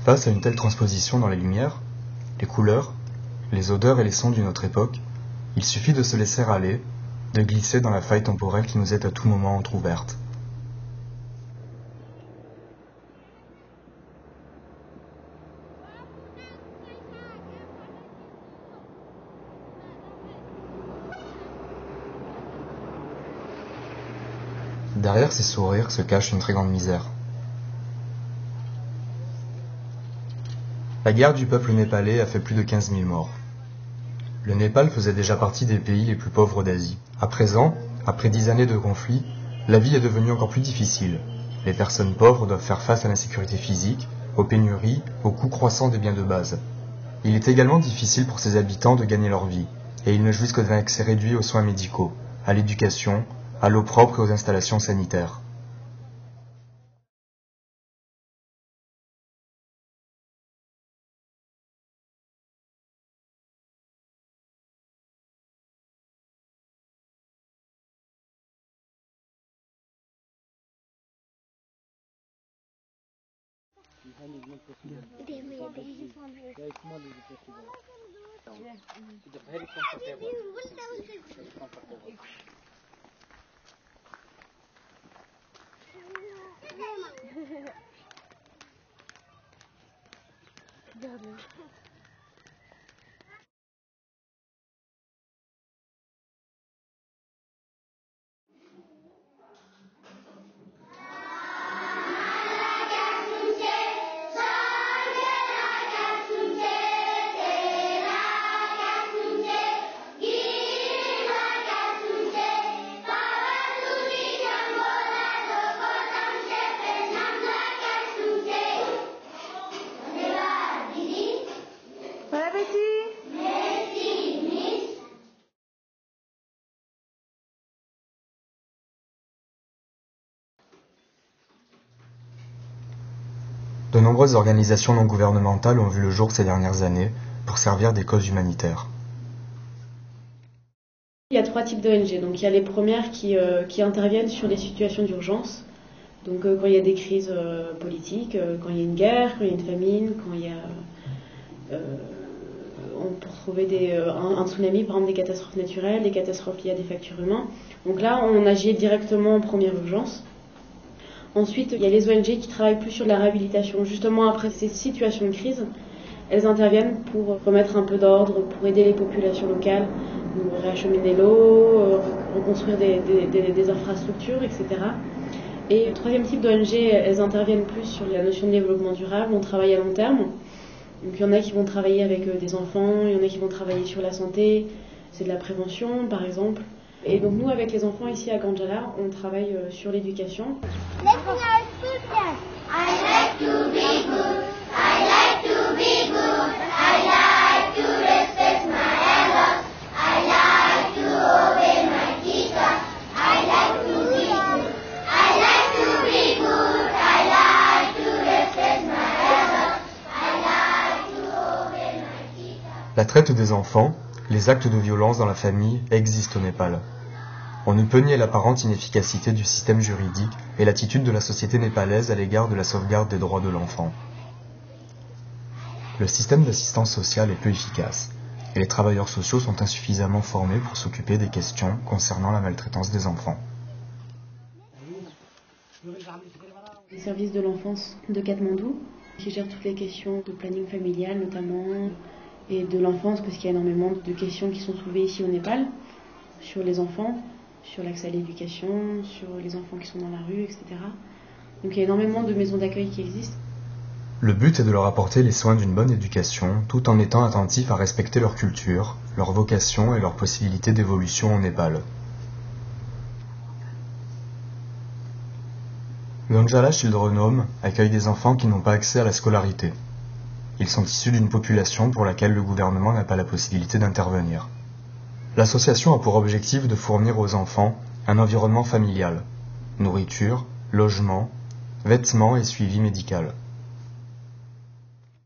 Face à une telle transposition dans les lumières, les couleurs, les odeurs et les sons d'une autre époque, il suffit de se laisser aller, de glisser dans la faille temporelle qui nous est à tout moment entr'ouverte. Derrière ces sourires se cache une très grande misère. La guerre du peuple népalais a fait plus de 15 000 morts. Le Népal faisait déjà partie des pays les plus pauvres d'Asie. À présent, après 10 années de conflit, la vie est devenue encore plus difficile. Les personnes pauvres doivent faire face à l'insécurité physique, aux pénuries, aux coûts croissants des biens de base. Il est également difficile pour ses habitants de gagner leur vie, et ils ne jouissent que d'un accès réduit aux soins médicaux, à l'éducation, à l'eau propre et aux installations sanitaires. De nombreuses organisations non gouvernementales ont vu le jour ces dernières années pour servir des causes humanitaires. Il y a 3 types d'ONG. Donc il y a les premières qui interviennent sur les situations d'urgence. Donc quand il y a des crises politiques, quand il y a une guerre, quand il y a une famine, quand il y a on peut trouver un tsunami, par exemple des catastrophes naturelles, des catastrophes liées à des facteurs humains. Donc là, on agit directement en première urgence. Ensuite, il y a les ONG qui travaillent plus sur la réhabilitation. Justement, après ces situations de crise, elles interviennent pour remettre un peu d'ordre, pour aider les populations locales, réacheminer l'eau, reconstruire des infrastructures, etc. Et le 3e type d'ONG, elles interviennent plus sur la notion de développement durable. On travaille à long terme. Donc il y en a qui vont travailler avec des enfants, il y en a qui vont travailler sur la santé, c'est de la prévention par exemple. Et donc nous avec les enfants ici à Ganjala, on travaille sur l'éducation. La traite des enfants, les actes de violence dans la famille existent au Népal. On ne peut nier l'apparente inefficacité du système juridique et l'attitude de la société népalaise à l'égard de la sauvegarde des droits de l'enfant. Le système d'assistance sociale est peu efficace, et les travailleurs sociaux sont insuffisamment formés pour s'occuper des questions concernant la maltraitance des enfants. Les services de l'enfance de Katmandou, qui gèrent toutes les questions de planning familial notamment, et de l'enfance, parce qu'il y a énormément de questions qui sont soulevées ici au Népal, sur les enfants, sur l'accès à l'éducation, sur les enfants qui sont dans la rue, etc. Donc il y a énormément de maisons d'accueil qui existent. Le but est de leur apporter les soins d'une bonne éducation, tout en étant attentif à respecter leur culture, leur vocation et leurs possibilités d'évolution au Népal. Ganjala Children Home accueille des enfants qui n'ont pas accès à la scolarité. Ils sont issus d'une population pour laquelle le gouvernement n'a pas la possibilité d'intervenir. L'association a pour objectif de fournir aux enfants un environnement familial, nourriture, logement, vêtements et suivi médical.